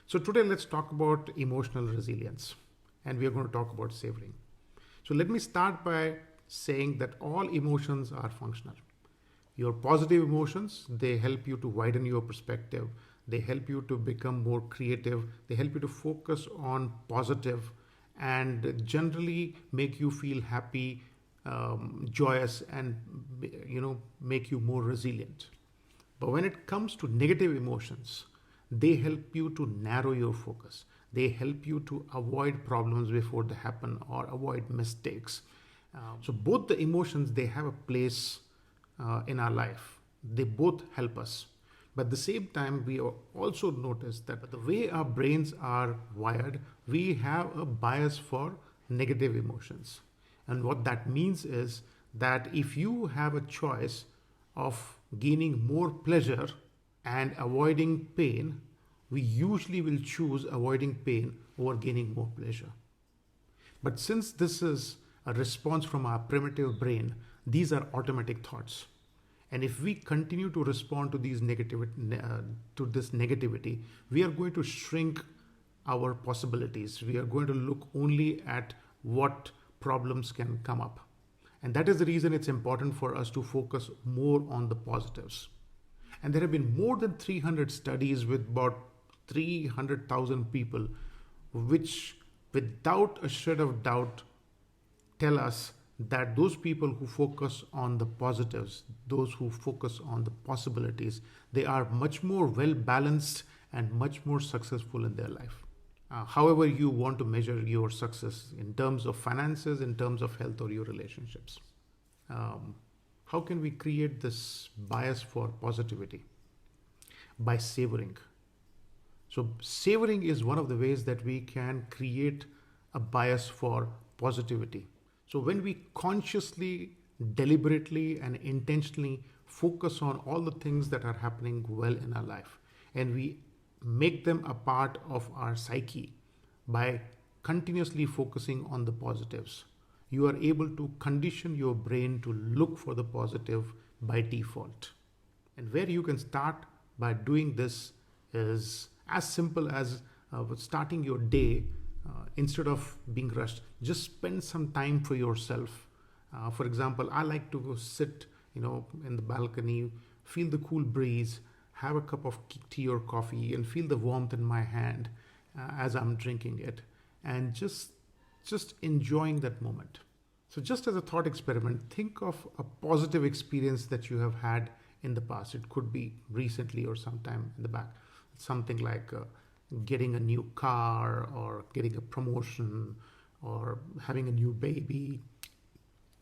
So today let's talk about emotional resilience, and we are going to talk about savoring. So let me start by saying that all emotions are functional. Your positive emotions, they help you to widen your perspective. They help you to become more creative. They help you to focus on positive and generally make you feel happy, joyous, and make you more resilient. But when it comes to negative emotions, they help you to narrow your focus. They help you to avoid problems before they happen or avoid mistakes. So both the emotions, they have a place in our life. They both help us. But at the same time, we also notice that the way our brains are wired, we have a bias for negative emotions. And what that means is that if you have a choice of gaining more pleasure and avoiding pain, we usually will choose avoiding pain over gaining more pleasure. But since this is a response from our primitive brain, these are automatic thoughts. And if we continue to respond to to this negativity, we are going to shrink our possibilities. We are going to look only at what problems can come up. And that is the reason it's important for us to focus more on the positives. And there have been more than 300 studies with about 300,000 people, which without a shred of doubt tell us that those people who focus on the positives, those who focus on the possibilities, they are much more well balanced and much more successful in their life. However, you want to measure your success in terms of finances, in terms of health, or your relationships. How can we create this bias for positivity? By savoring. So, savoring is one of the ways that we can create a bias for positivity. So, when we consciously, deliberately, and intentionally focus on all the things that are happening well in our life, and we make them a part of our psyche by continuously focusing on the positives, you are able to condition your brain to look for the positive by default. And where you can start by doing this is as simple as starting your day. Instead of being rushed, just spend some time for yourself. For example, I like to go sit in the balcony, feel the cool breeze, have a cup of tea or coffee, and feel the warmth in my hand as I'm drinking it, and just enjoying that moment. So just as a thought experiment, think of a positive experience that you have had in the past. It could be recently or sometime in the back. Something like getting a new car, or getting a promotion, or having a new baby.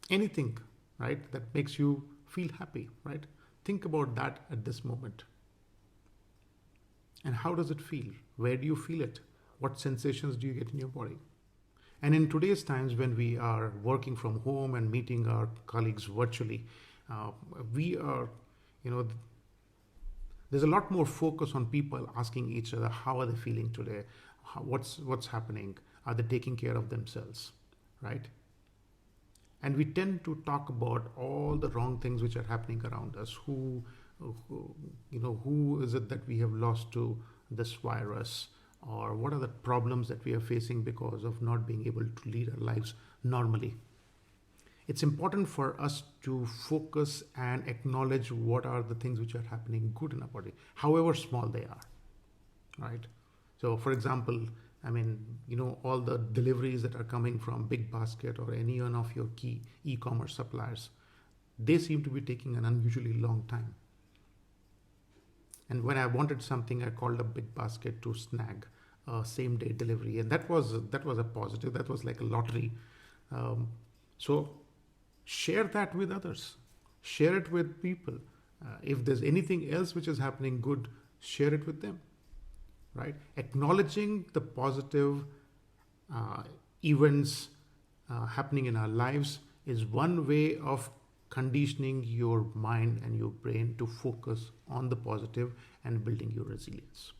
Anything, right, that makes you feel happy, right? Think about that at this moment. And how does it feel? Where do you feel it? What sensations do you get in your body? And in today's times, when we are working from home and meeting our colleagues virtually, we are, you know, there's a lot more focus on people asking each other, how are they feeling today? What's happening? Are they taking care of themselves, right? And we tend to talk about all the wrong things which are happening around us. Who is it that we have lost to this virus? Or what are the problems that we are facing because of not being able to lead our lives normally? It's important for us to focus and acknowledge what are the things which are happening good in our body, however small they are, right? So, for example, all the deliveries that are coming from Big Basket or any one of your key e-commerce suppliers, they seem to be taking an unusually long time. And when I wanted something, I called up Big Basket to snag same day delivery, and that was a positive. That was like a lottery. So share that with others. Share it with people. If there's anything else which is happening good, share it with them. Right? Acknowledging the positive events happening in our lives is one way of conditioning your mind and your brain to focus on the positive and building your resilience.